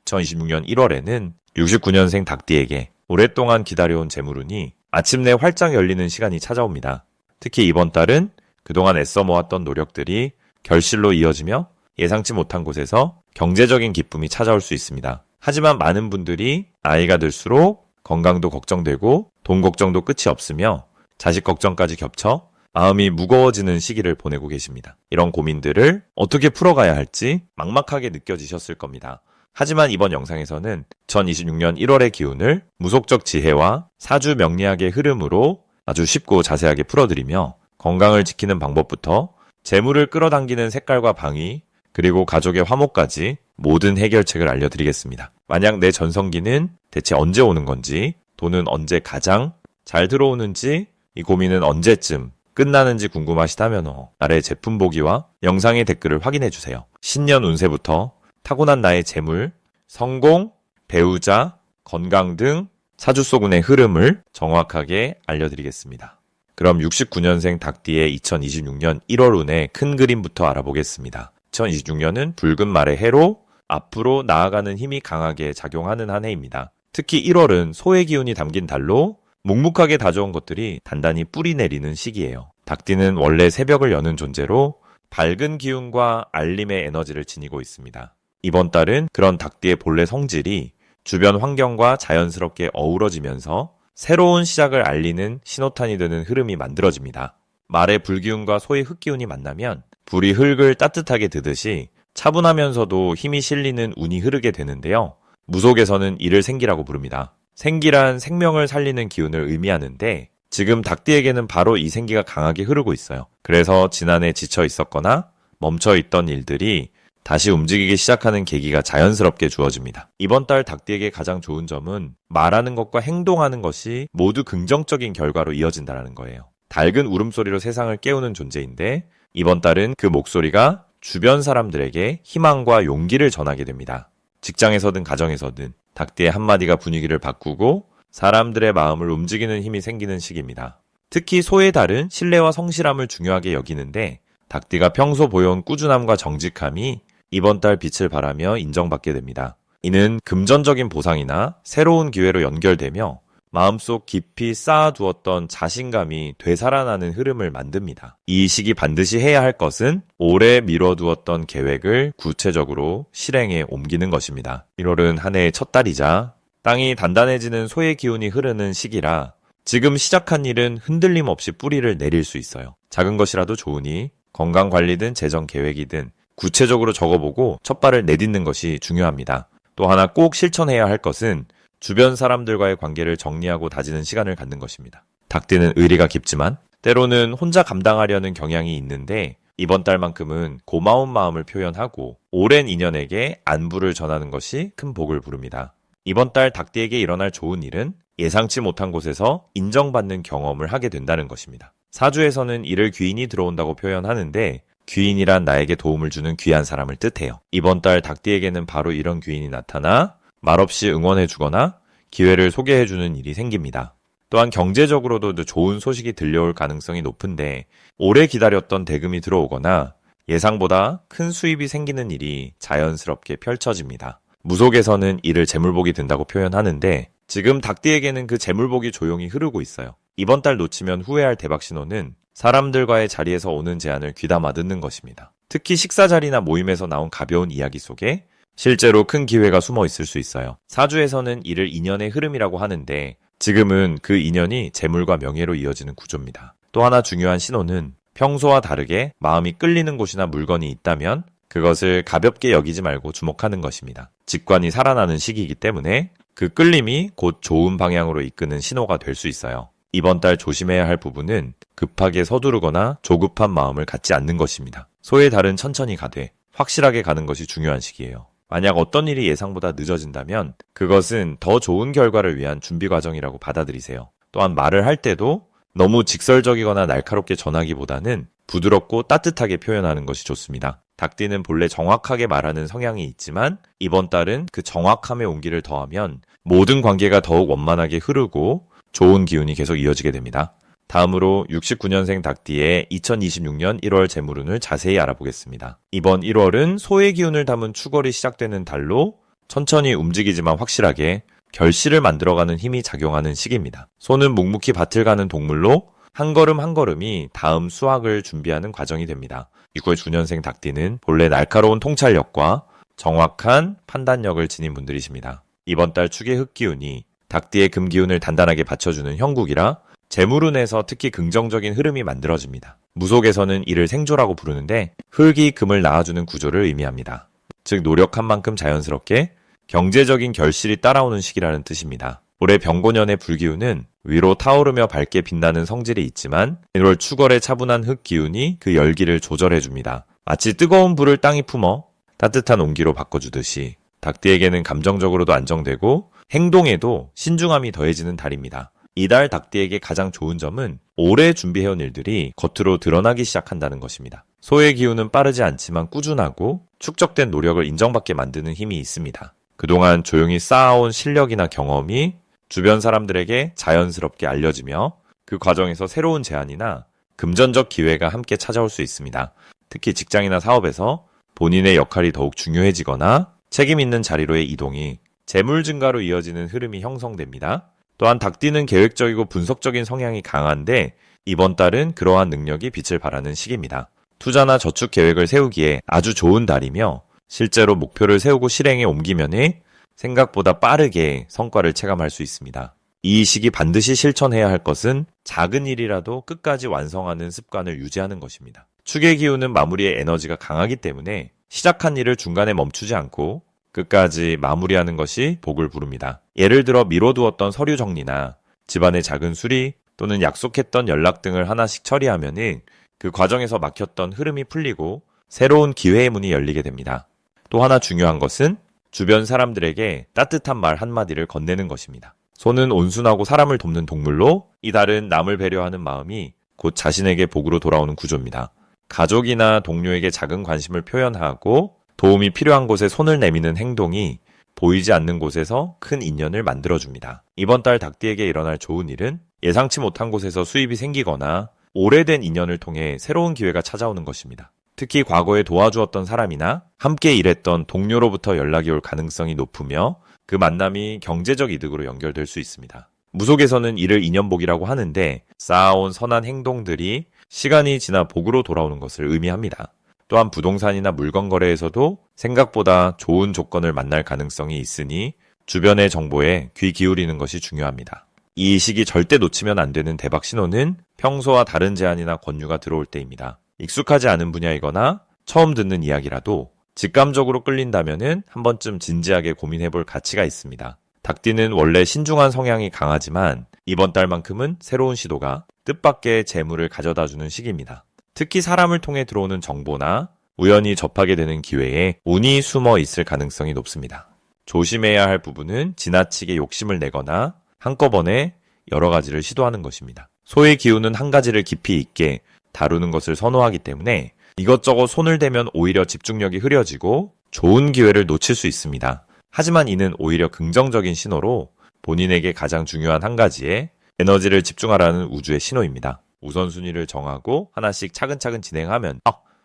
2026년 1월에는 69년생 닭띠에게 오랫동안 기다려온 재물운이 아침내 활짝 열리는 시간이 찾아옵니다. 특히 이번 달은 그동안 애써 모았던 노력들이 결실로 이어지며 예상치 못한 곳에서 경제적인 기쁨이 찾아올 수 있습니다. 하지만 많은 분들이 나이가 들수록 건강도 걱정되고 돈 걱정도 끝이 없으며 자식 걱정까지 겹쳐 마음이 무거워지는 시기를 보내고 계십니다. 이런 고민들을 어떻게 풀어가야 할지 막막하게 느껴지셨을 겁니다. 하지만 이번 영상에서는 2026년 1월의 기운을 무속적 지혜와 사주 명리학의 흐름으로 아주 쉽고 자세하게 풀어드리며 건강을 지키는 방법부터 재물을 끌어당기는 색깔과 방위, 그리고 가족의 화목까지 모든 해결책을 알려드리겠습니다. 만약 내 전성기는 대체 언제 오는 건지, 돈은 언제 가장 잘 들어오는지, 이 고민은 언제쯤 끝나는지 궁금하시다면 아래 제품 보기와 영상의 댓글을 확인해주세요. 신년 운세부터 타고난 나의 재물, 성공, 배우자, 건강 등 사주 속 운의 흐름을 정확하게 알려드리겠습니다. 그럼 69년생 닭띠의 2026년 1월 운의 큰 그림부터 알아보겠습니다. 2026년은 붉은 말의 해로 앞으로 나아가는 힘이 강하게 작용하는 한 해입니다. 특히 1월은 소의 기운이 담긴 달로 묵묵하게 다져온 것들이 단단히 뿌리 내리는 시기예요. 닭띠는 원래 새벽을 여는 존재로 밝은 기운과 알림의 에너지를 지니고 있습니다. 이번 달은 그런 닭띠의 본래 성질이 주변 환경과 자연스럽게 어우러지면서 새로운 시작을 알리는 신호탄이 되는 흐름이 만들어집니다. 말의 불기운과 소의 흙기운이 만나면 불이 흙을 따뜻하게 드듯이 차분하면서도 힘이 실리는 운이 흐르게 되는데요. 무속에서는 이를 생기라고 부릅니다. 생기란 생명을 살리는 기운을 의미하는데 지금 닭띠에게는 바로 이 생기가 강하게 흐르고 있어요. 그래서 지난해 지쳐 있었거나 멈춰 있던 일들이 다시 움직이기 시작하는 계기가 자연스럽게 주어집니다. 이번 달 닭띠에게 가장 좋은 점은 말하는 것과 행동하는 것이 모두 긍정적인 결과로 이어진다는 거예요. 밝은 울음소리로 세상을 깨우는 존재인데 이번 달은 그 목소리가 주변 사람들에게 희망과 용기를 전하게 됩니다. 직장에서든 가정에서든 닭띠의 한마디가 분위기를 바꾸고 사람들의 마음을 움직이는 힘이 생기는 시기입니다. 특히 소의 달은 신뢰와 성실함을 중요하게 여기는데 닭띠가 평소 보여온 꾸준함과 정직함이 이번 달 빛을 발하며 인정받게 됩니다. 이는 금전적인 보상이나 새로운 기회로 연결되며 마음속 깊이 쌓아두었던 자신감이 되살아나는 흐름을 만듭니다. 이 시기 반드시 해야 할 것은 오래 미뤄두었던 계획을 구체적으로 실행에 옮기는 것입니다. 1월은 한 해의 첫 달이자 땅이 단단해지는 소의 기운이 흐르는 시기라 지금 시작한 일은 흔들림 없이 뿌리를 내릴 수 있어요. 작은 것이라도 좋으니 건강관리든 재정계획이든 구체적으로 적어보고 첫발을 내딛는 것이 중요합니다. 또 하나 꼭 실천해야 할 것은 주변 사람들과의 관계를 정리하고 다지는 시간을 갖는 것입니다. 닭띠는 의리가 깊지만 때로는 혼자 감당하려는 경향이 있는데 이번 달만큼은 고마운 마음을 표현하고 오랜 인연에게 안부를 전하는 것이 큰 복을 부릅니다. 이번 달 닭띠에게 일어날 좋은 일은 예상치 못한 곳에서 인정받는 경험을 하게 된다는 것입니다. 사주에서는 이를 귀인이 들어온다고 표현하는데 귀인이란 나에게 도움을 주는 귀한 사람을 뜻해요. 이번 달 닭띠에게는 바로 이런 귀인이 나타나 말없이 응원해주거나 기회를 소개해주는 일이 생깁니다. 또한 경제적으로도 좋은 소식이 들려올 가능성이 높은데 오래 기다렸던 대금이 들어오거나 예상보다 큰 수입이 생기는 일이 자연스럽게 펼쳐집니다. 무속에서는 이를 재물복이 된다고 표현하는데 지금 닭띠에게는 그 재물복이 조용히 흐르고 있어요. 이번 달 놓치면 후회할 대박 신호는 사람들과의 자리에서 오는 제안을 귀담아 듣는 것입니다. 특히 식사 자리나 모임에서 나온 가벼운 이야기 속에 실제로 큰 기회가 숨어 있을 수 있어요. 사주에서는 이를 인연의 흐름이라고 하는데 지금은 그 인연이 재물과 명예로 이어지는 구조입니다. 또 하나 중요한 신호는 평소와 다르게 마음이 끌리는 곳이나 물건이 있다면 그것을 가볍게 여기지 말고 주목하는 것입니다. 직관이 살아나는 시기이기 때문에 그 끌림이 곧 좋은 방향으로 이끄는 신호가 될 수 있어요. 이번 달 조심해야 할 부분은 급하게 서두르거나 조급한 마음을 갖지 않는 것입니다. 소의 달은 천천히 가되 확실하게 가는 것이 중요한 시기예요. 만약 어떤 일이 예상보다 늦어진다면 그것은 더 좋은 결과를 위한 준비 과정이라고 받아들이세요. 또한 말을 할 때도 너무 직설적이거나 날카롭게 전하기보다는 부드럽고 따뜻하게 표현하는 것이 좋습니다. 닭띠는 본래 정확하게 말하는 성향이 있지만 이번 달은 그 정확함의 온기를 더하면 모든 관계가 더욱 원만하게 흐르고 좋은 기운이 계속 이어지게 됩니다. 다음으로 69년생 닭띠의 2026년 1월 재물운을 자세히 알아보겠습니다. 이번 1월은 소의 기운을 담은 축월이 시작되는 달로 천천히 움직이지만 확실하게 결실을 만들어가는 힘이 작용하는 시기입니다. 소는 묵묵히 밭을 가는 동물로 한 걸음 한 걸음이 다음 수확을 준비하는 과정이 됩니다. 69년생 닭띠는 본래 날카로운 통찰력과 정확한 판단력을 지닌 분들이십니다. 이번 달 축의 흑기운이 닭띠의 금기운을 단단하게 받쳐주는 형국이라 재물운에서 특히 긍정적인 흐름이 만들어집니다. 무속에서는 이를 생조라고 부르는데 흙이 금을 낳아주는 구조를 의미합니다. 즉 노력한 만큼 자연스럽게 경제적인 결실이 따라오는 시기라는 뜻입니다. 올해 병고년의 불기운은 위로 타오르며 밝게 빛나는 성질이 있지만 1월 축월의 차분한 흙기운이 그 열기를 조절해줍니다. 마치 뜨거운 불을 땅이 품어 따뜻한 온기로 바꿔주듯이 닭띠에게는 감정적으로도 안정되고 행동에도 신중함이 더해지는 달입니다. 이달 닭띠에게 가장 좋은 점은 오래 준비해온 일들이 겉으로 드러나기 시작한다는 것입니다. 소의 기운은 빠르지 않지만 꾸준하고 축적된 노력을 인정받게 만드는 힘이 있습니다. 그동안 조용히 쌓아온 실력이나 경험이 주변 사람들에게 자연스럽게 알려지며 그 과정에서 새로운 제안이나 금전적 기회가 함께 찾아올 수 있습니다. 특히 직장이나 사업에서 본인의 역할이 더욱 중요해지거나 책임 있는 자리로의 이동이 재물 증가로 이어지는 흐름이 형성됩니다. 또한 닭띠는 계획적이고 분석적인 성향이 강한데 이번 달은 그러한 능력이 빛을 발하는 시기입니다. 투자나 저축 계획을 세우기에 아주 좋은 달이며 실제로 목표를 세우고 실행에 옮기면에 생각보다 빠르게 성과를 체감할 수 있습니다. 이 시기 반드시 실천해야 할 것은 작은 일이라도 끝까지 완성하는 습관을 유지하는 것입니다. 축의 기운은 마무리의 에너지가 강하기 때문에 시작한 일을 중간에 멈추지 않고 끝까지 마무리하는 것이 복을 부릅니다. 예를 들어 미뤄두었던 서류 정리나 집안의 작은 수리 또는 약속했던 연락 등을 하나씩 처리하면은 그 과정에서 막혔던 흐름이 풀리고 새로운 기회의 문이 열리게 됩니다. 또 하나 중요한 것은 주변 사람들에게 따뜻한 말 한마디를 건네는 것입니다. 소는 온순하고 사람을 돕는 동물로 이달은 남을 배려하는 마음이 곧 자신에게 복으로 돌아오는 구조입니다. 가족이나 동료에게 작은 관심을 표현하고 도움이 필요한 곳에 손을 내미는 행동이 보이지 않는 곳에서 큰 인연을 만들어줍니다. 이번 달 닭띠에게 일어날 좋은 일은 예상치 못한 곳에서 수입이 생기거나 오래된 인연을 통해 새로운 기회가 찾아오는 것입니다. 특히 과거에 도와주었던 사람이나 함께 일했던 동료로부터 연락이 올 가능성이 높으며 그 만남이 경제적 이득으로 연결될 수 있습니다. 무속에서는 이를 인연복이라고 하는데 쌓아온 선한 행동들이 시간이 지나 복으로 돌아오는 것을 의미합니다. 또한 부동산이나 물건 거래에서도 생각보다 좋은 조건을 만날 가능성이 있으니 주변의 정보에 귀 기울이는 것이 중요합니다. 이 시기 절대 놓치면 안 되는 대박 신호는 평소와 다른 제안이나 권유가 들어올 때입니다. 익숙하지 않은 분야이거나 처음 듣는 이야기라도 직감적으로 끌린다면은 한 번쯤 진지하게 고민해볼 가치가 있습니다. 닭띠는 원래 신중한 성향이 강하지만 이번 달만큼은 새로운 시도가 뜻밖의 재물을 가져다주는 시기입니다. 특히 사람을 통해 들어오는 정보나 우연히 접하게 되는 기회에 운이 숨어 있을 가능성이 높습니다. 조심해야 할 부분은 지나치게 욕심을 내거나 한꺼번에 여러 가지를 시도하는 것입니다. 소의 기운은 한 가지를 깊이 있게 다루는 것을 선호하기 때문에 이것저것 손을 대면 오히려 집중력이 흐려지고 좋은 기회를 놓칠 수 있습니다. 하지만 이는 오히려 긍정적인 신호로 본인에게 가장 중요한 한 가지에 에너지를 집중하라는 우주의 신호입니다. 우선순위를 정하고 하나씩 차근차근 진행하면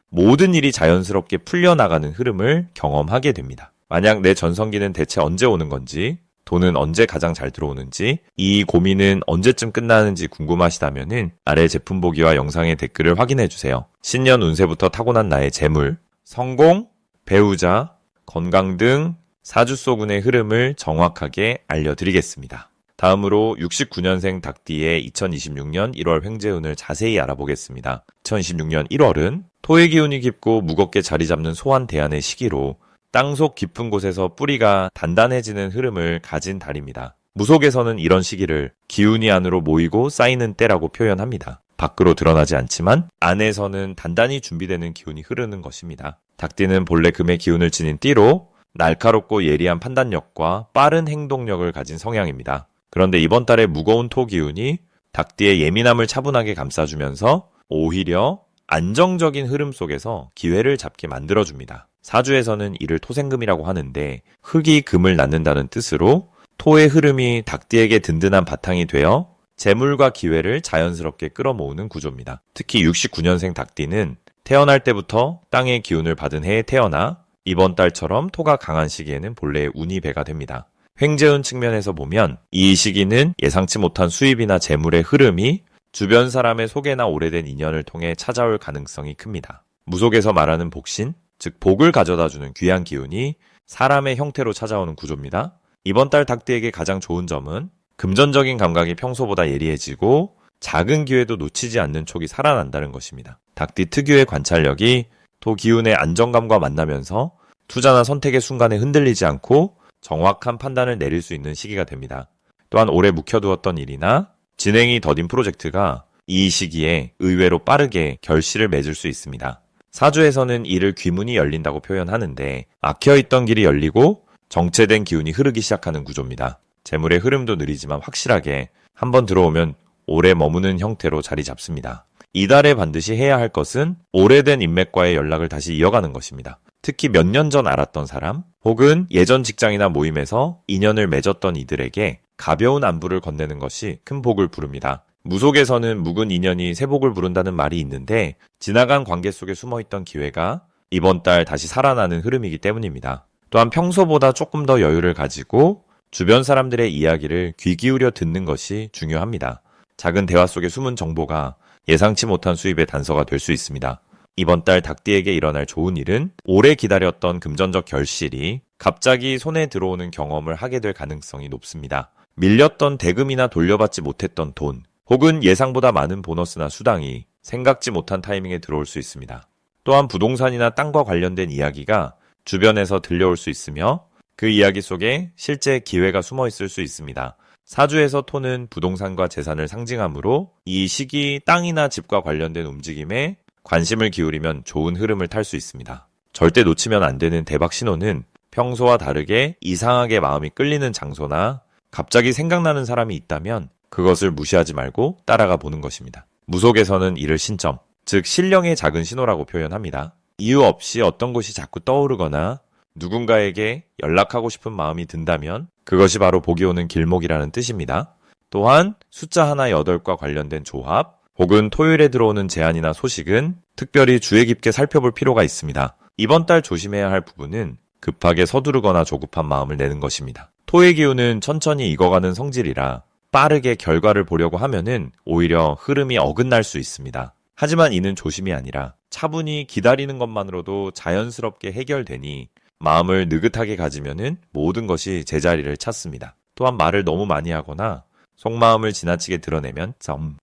모든 일이 자연스럽게 풀려나가는 흐름을 경험하게 됩니다. 만약 내 전성기는 대체 언제 오는 건지, 돈은 언제 가장 잘 들어오는지, 이 고민은 언제쯤 끝나는지 궁금하시다면 아래 제품 보기와 영상의 댓글을 확인해주세요. 신년 운세부터 타고난 나의 재물, 성공, 배우자, 건강 등 사주소군의 흐름을 정확하게 알려드리겠습니다. 다음으로 69년생 닭띠의 2026년 1월 횡재운을 자세히 알아보겠습니다. 2026년 1월은 토의 기운이 깊고 무겁게 자리 잡는 소환 대안의 시기로 땅속 깊은 곳에서 뿌리가 단단해지는 흐름을 가진 달입니다. 무속에서는 이런 시기를 기운이 안으로 모이고 쌓이는 때라고 표현합니다. 밖으로 드러나지 않지만 안에서는 단단히 준비되는 기운이 흐르는 것입니다. 닭띠는 본래 금의 기운을 지닌 띠로 날카롭고 예리한 판단력과 빠른 행동력을 가진 성향입니다. 그런데 이번 달에 무거운 토 기운이 닭띠의 예민함을 차분하게 감싸주면서 오히려 안정적인 흐름 속에서 기회를 잡게 만들어줍니다. 사주에서는 이를 토생금이라고 하는데 흙이 금을 낳는다는 뜻으로 토의 흐름이 닭띠에게 든든한 바탕이 되어 재물과 기회를 자연스럽게 끌어모으는 구조입니다. 특히 69년생 닭띠는 태어날 때부터 땅의 기운을 받은 해에 태어나 이번 달처럼 토가 강한 시기에는 본래의 운이 배가 됩니다. 횡재운 측면에서 보면 이 시기는 예상치 못한 수입이나 재물의 흐름이 주변 사람의 소개나 오래된 인연을 통해 찾아올 가능성이 큽니다. 무속에서 말하는 복신, 즉 복을 가져다주는 귀한 기운이 사람의 형태로 찾아오는 구조입니다. 이번 달 닭띠에게 가장 좋은 점은 금전적인 감각이 평소보다 예리해지고 작은 기회도 놓치지 않는 촉이 살아난다는 것입니다. 닭띠 특유의 관찰력이 토 기운의 안정감과 만나면서 투자나 선택의 순간에 흔들리지 않고 정확한 판단을 내릴 수 있는 시기가 됩니다. 또한 오래 묵혀두었던 일이나 진행이 더딘 프로젝트가 이 시기에 의외로 빠르게 결실을 맺을 수 있습니다. 사주에서는 이를 귀문이 열린다고 표현하는데 막혀있던 길이 열리고 정체된 기운이 흐르기 시작하는 구조입니다. 재물의 흐름도 느리지만 확실하게 한번 들어오면 오래 머무는 형태로 자리 잡습니다. 이달에 반드시 해야 할 것은 오래된 인맥과의 연락을 다시 이어가는 것입니다. 특히 몇 년 전 알았던 사람 혹은 예전 직장이나 모임에서 인연을 맺었던 이들에게 가벼운 안부를 건네는 것이 큰 복을 부릅니다. 무속에서는 묵은 인연이 새복을 부른다는 말이 있는데 지나간 관계 속에 숨어있던 기회가 이번 달 다시 살아나는 흐름이기 때문입니다. 또한 평소보다 조금 더 여유를 가지고 주변 사람들의 이야기를 귀 기울여 듣는 것이 중요합니다. 작은 대화 속에 숨은 정보가 예상치 못한 수입의 단서가 될 수 있습니다. 이번 달 닭띠에게 일어날 좋은 일은 오래 기다렸던 금전적 결실이 갑자기 손에 들어오는 경험을 하게 될 가능성이 높습니다. 밀렸던 대금이나 돌려받지 못했던 돈, 혹은 예상보다 많은 보너스나 수당이 생각지 못한 타이밍에 들어올 수 있습니다. 또한 부동산이나 땅과 관련된 이야기가 주변에서 들려올 수 있으며 그 이야기 속에 실제 기회가 숨어 있을 수 있습니다. 사주에서 토는 부동산과 재산을 상징하므로 이 시기 땅이나 집과 관련된 움직임에 관심을 기울이면 좋은 흐름을 탈 수 있습니다. 절대 놓치면 안 되는 대박 신호는 평소와 다르게 이상하게 마음이 끌리는 장소나 갑자기 생각나는 사람이 있다면 그것을 무시하지 말고 따라가 보는 것입니다. 무속에서는 이를 신점, 즉 신령의 작은 신호라고 표현합니다. 이유 없이 어떤 것이 자꾸 떠오르거나 누군가에게 연락하고 싶은 마음이 든다면 그것이 바로 복이 오는 길목이라는 뜻입니다. 또한 숫자 하나 8과 관련된 조합 혹은 토요일에 들어오는 제안이나 소식은 특별히 주의 깊게 살펴볼 필요가 있습니다. 이번 달 조심해야 할 부분은 급하게 서두르거나 조급한 마음을 내는 것입니다. 토의 기운은 천천히 익어가는 성질이라 빠르게 결과를 보려고 하면은 오히려 흐름이 어긋날 수 있습니다. 하지만 이는 조심이 아니라 차분히 기다리는 것만으로도 자연스럽게 해결되니 마음을 느긋하게 가지면은 모든 것이 제자리를 찾습니다. 또한 말을 너무 많이 하거나 속마음을 지나치게 드러내면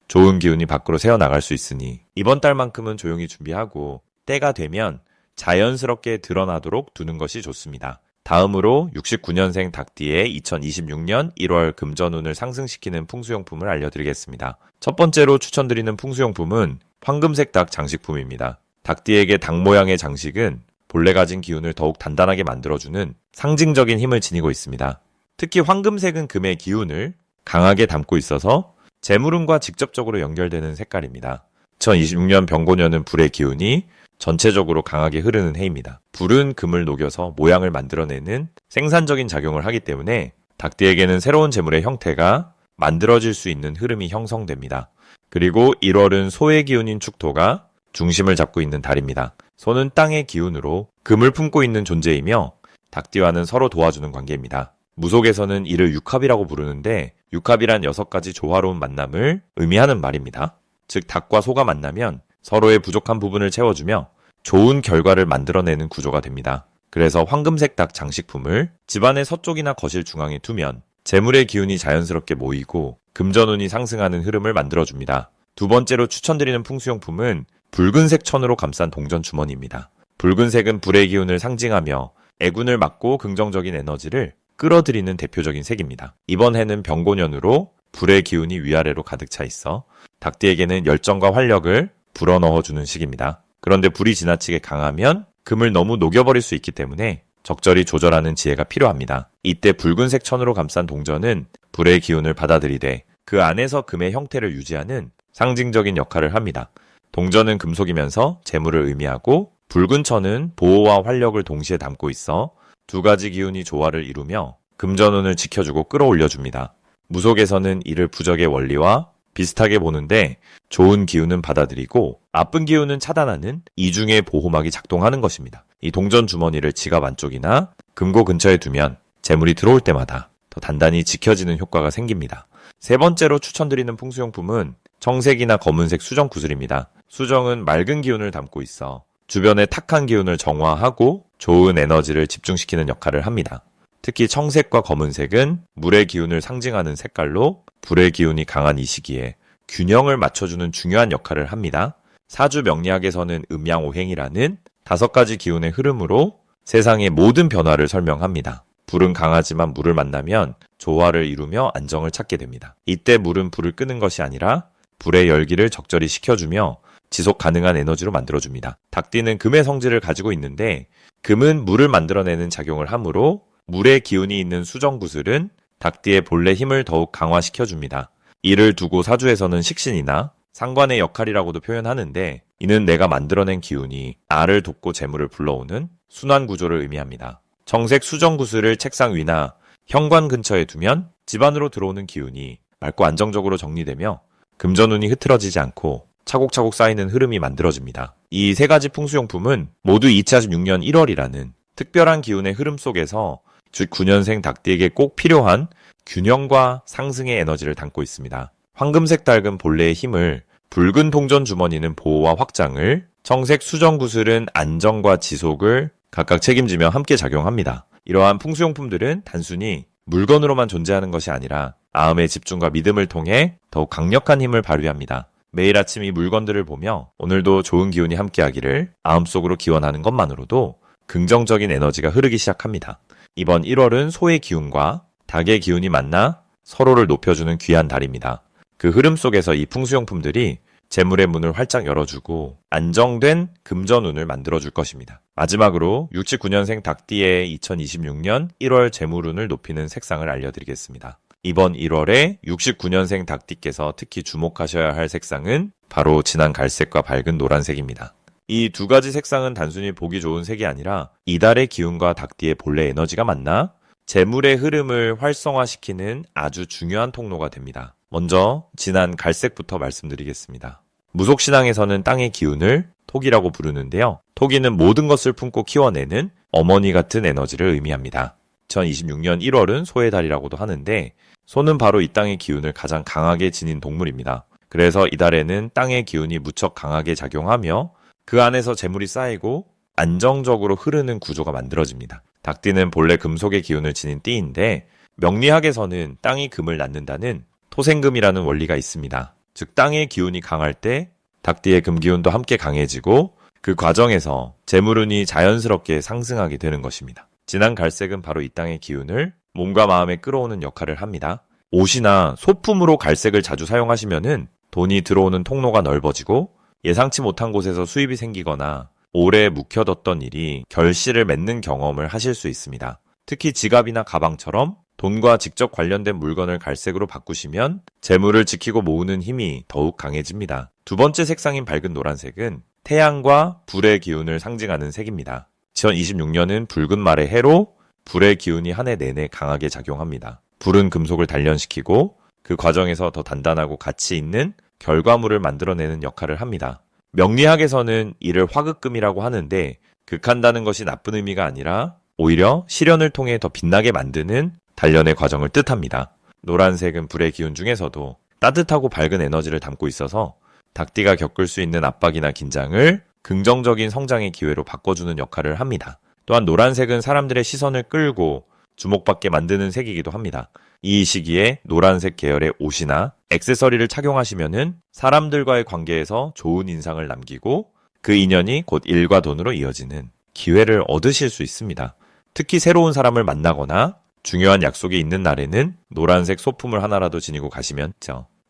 좋은 기운이 밖으로 새어나갈 수 있으니 이번 달만큼은 조용히 준비하고 때가 되면 자연스럽게 드러나도록 두는 것이 좋습니다. 다음으로 69년생 닭띠의 2026년 1월 금전운을 상승시키는 풍수용품을 알려드리겠습니다. 첫 번째로 추천드리는 풍수용품은 황금색 닭 장식품입니다. 닭띠에게 닭 모양의 장식은 본래 가진 기운을 더욱 단단하게 만들어주는 상징적인 힘을 지니고 있습니다. 특히 황금색은 금의 기운을 강하게 담고 있어서 재물운과 직접적으로 연결되는 색깔입니다. 2026년 병고년은 불의 기운이 전체적으로 강하게 흐르는 해입니다. 불은 금을 녹여서 모양을 만들어내는 생산적인 작용을 하기 때문에 닭띠에게는 새로운 재물의 형태가 만들어질 수 있는 흐름이 형성됩니다. 그리고 1월은 소의 기운인 축토가 중심을 잡고 있는 달입니다. 소는 땅의 기운으로 금을 품고 있는 존재이며 닭띠와는 서로 도와주는 관계입니다. 무속에서는 이를 육합이라고 부르는데 육합이란 6가지 조화로운 만남을 의미하는 말입니다. 즉 닭과 소가 만나면 서로의 부족한 부분을 채워주며 좋은 결과를 만들어내는 구조가 됩니다. 그래서 황금색 닭 장식품을 집안의 서쪽이나 거실 중앙에 두면 재물의 기운이 자연스럽게 모이고 금전운이 상승하는 흐름을 만들어줍니다. 두 번째로 추천드리는 풍수용품은 붉은색 천으로 감싼 동전 주머니입니다. 붉은색은 불의 기운을 상징하며 애군을 막고 긍정적인 에너지를 끌어들이는 대표적인 색입니다. 이번 해는 병고년으로 불의 기운이 위아래로 가득 차 있어 닭띠에게는 열정과 활력을 불어넣어주는 시기입니다. 그런데 불이 지나치게 강하면 금을 너무 녹여버릴 수 있기 때문에 적절히 조절하는 지혜가 필요합니다. 이때 붉은색 천으로 감싼 동전은 불의 기운을 받아들이되 그 안에서 금의 형태를 유지하는 상징적인 역할을 합니다. 동전은 금속이면서 재물을 의미하고 붉은 천은 보호와 활력을 동시에 담고 있어 두 가지 기운이 조화를 이루며 금전운을 지켜주고 끌어올려줍니다. 무속에서는 이를 부적의 원리와 비슷하게 보는데 좋은 기운은 받아들이고 나쁜 기운은 차단하는 이중의 보호막이 작동하는 것입니다. 이 동전 주머니를 지갑 안쪽이나 금고 근처에 두면 재물이 들어올 때마다 더 단단히 지켜지는 효과가 생깁니다. 세 번째로 추천드리는 풍수용품은 청색이나 검은색 수정 구슬입니다. 수정은 맑은 기운을 담고 있어 주변의 탁한 기운을 정화하고 좋은 에너지를 집중시키는 역할을 합니다. 특히 청색과 검은색은 물의 기운을 상징하는 색깔로 불의 기운이 강한 이 시기에 균형을 맞춰주는 중요한 역할을 합니다. 사주 명리학에서는 음양오행이라는 5가지 기운의 흐름으로 세상의 모든 변화를 설명합니다. 불은 강하지만 물을 만나면 조화를 이루며 안정을 찾게 됩니다. 이때 물은 불을 끄는 것이 아니라 불의 열기를 적절히 식혀주며 지속 가능한 에너지로 만들어줍니다. 닭띠는 금의 성질을 가지고 있는데 금은 물을 만들어내는 작용을 하므로 물의 기운이 있는 수정구슬은 닭띠의 본래 힘을 더욱 강화시켜줍니다. 이를 두고 사주에서는 식신이나 상관의 역할이라고도 표현하는데 이는 내가 만들어낸 기운이 나를 돕고 재물을 불러오는 순환 구조를 의미합니다. 정색 수정구슬을 책상 위나 현관 근처에 두면 집 안으로 들어오는 기운이 맑고 안정적으로 정리되며 금전운이 흐트러지지 않고 차곡차곡 쌓이는 흐름이 만들어집니다. 이 3가지 풍수용품은 모두 2016년 1월이라는 특별한 기운의 흐름 속에서 9년생 닭띠에게 꼭 필요한 균형과 상승의 에너지를 담고 있습니다. 황금색 닭은 본래의 힘을, 붉은 동전 주머니는 보호와 확장을, 청색 수정구슬은 안정과 지속을 각각 책임지며 함께 작용합니다. 이러한 풍수용품들은 단순히 물건으로만 존재하는 것이 아니라 마음의 집중과 믿음을 통해 더욱 강력한 힘을 발휘합니다. 매일 아침 이 물건들을 보며 오늘도 좋은 기운이 함께하기를 마음속으로 기원하는 것만으로도 긍정적인 에너지가 흐르기 시작합니다. 이번 1월은 소의 기운과 닭의 기운이 만나 서로를 높여주는 귀한 달입니다. 그 흐름 속에서 이 풍수용품들이 재물의 문을 활짝 열어주고 안정된 금전운을 만들어줄 것입니다. 마지막으로 69년생 닭띠의 2026년 1월 재물운을 높이는 색상을 알려드리겠습니다. 이번 1월에 69년생 닭띠께서 특히 주목하셔야 할 색상은 바로 진한 갈색과 밝은 노란색입니다. 이 2가지 색상은 단순히 보기 좋은 색이 아니라 이달의 기운과 닭띠의 본래 에너지가 만나 재물의 흐름을 활성화시키는 아주 중요한 통로가 됩니다. 먼저 진한 갈색부터 말씀드리겠습니다. 무속신앙에서는 땅의 기운을 토기라고 부르는데요. 토기는 모든 것을 품고 키워내는 어머니 같은 에너지를 의미합니다. 2026년 1월은 소의 달이라고도 하는데 소는 바로 이 땅의 기운을 가장 강하게 지닌 동물입니다. 그래서 이달에는 땅의 기운이 무척 강하게 작용하며 그 안에서 재물이 쌓이고 안정적으로 흐르는 구조가 만들어집니다. 닭띠는 본래 금속의 기운을 지닌 띠인데 명리학에서는 땅이 금을 낳는다는 토생금이라는 원리가 있습니다. 즉 땅의 기운이 강할 때 닭띠의 금기운도 함께 강해지고 그 과정에서 재물운이 자연스럽게 상승하게 되는 것입니다. 진한 갈색은 바로 이 땅의 기운을 몸과 마음에 끌어오는 역할을 합니다. 옷이나 소품으로 갈색을 자주 사용하시면은 돈이 들어오는 통로가 넓어지고 예상치 못한 곳에서 수입이 생기거나 오래 묵혀뒀던 일이 결실을 맺는 경험을 하실 수 있습니다. 특히 지갑이나 가방처럼 돈과 직접 관련된 물건을 갈색으로 바꾸시면 재물을 지키고 모으는 힘이 더욱 강해집니다. 2번째 색상인 밝은 노란색은 태양과 불의 기운을 상징하는 색입니다. 2026년은 붉은 말의 해로 불의 기운이 한 해 내내 강하게 작용합니다. 불은 금속을 단련시키고 그 과정에서 더 단단하고 가치 있는 결과물을 만들어내는 역할을 합니다. 명리학에서는 이를 화극금이라고 하는데 극한다는 것이 나쁜 의미가 아니라 오히려 시련을 통해 더 빛나게 만드는 단련의 과정을 뜻합니다. 노란색은 불의 기운 중에서도 따뜻하고 밝은 에너지를 담고 있어서 닭띠가 겪을 수 있는 압박이나 긴장을 긍정적인 성장의 기회로 바꿔주는 역할을 합니다. 또한 노란색은 사람들의 시선을 끌고 주목받게 만드는 색이기도 합니다. 이 시기에 노란색 계열의 옷이나 액세서리를 착용하시면은 사람들과의 관계에서 좋은 인상을 남기고 그 인연이 곧 일과 돈으로 이어지는 기회를 얻으실 수 있습니다. 특히 새로운 사람을 만나거나 중요한 약속이 있는 날에는 노란색 소품을 하나라도 지니고 가시면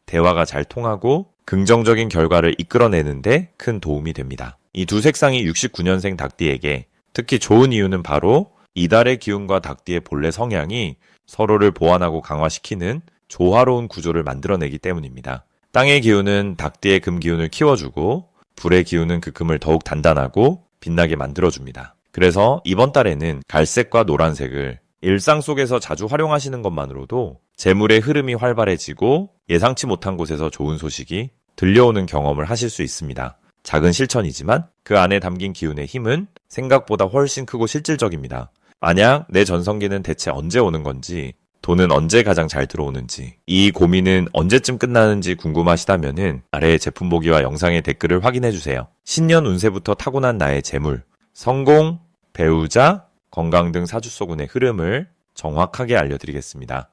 대화가 잘 통하고 긍정적인 결과를 이끌어내는데 큰 도움이 됩니다. 이 2 색상이 69년생 닭띠에게 특히 좋은 이유는 바로 이달의 기운과 닭띠의 본래 성향이 서로를 보완하고 강화시키는 조화로운 구조를 만들어내기 때문입니다. 땅의 기운은 닭띠의 금 기운을 키워주고 불의 기운은 그 금을 더욱 단단하고 빛나게 만들어줍니다. 그래서 이번 달에는 갈색과 노란색을 일상 속에서 자주 활용하시는 것만으로도 재물의 흐름이 활발해지고 예상치 못한 곳에서 좋은 소식이 들려오는 경험을 하실 수 있습니다. 작은 실천이지만 그 안에 담긴 기운의 힘은 생각보다 훨씬 크고 실질적입니다. 만약 내 전성기는 대체 언제 오는 건지, 돈은 언제 가장 잘 들어오는지, 이 고민은 언제쯤 끝나는지 궁금하시다면은 아래 제품 보기와 영상의 댓글을 확인해주세요. 신년 운세부터 타고난 나의 재물, 성공, 배우자, 건강 등 사주소군의 흐름을 정확하게 알려드리겠습니다.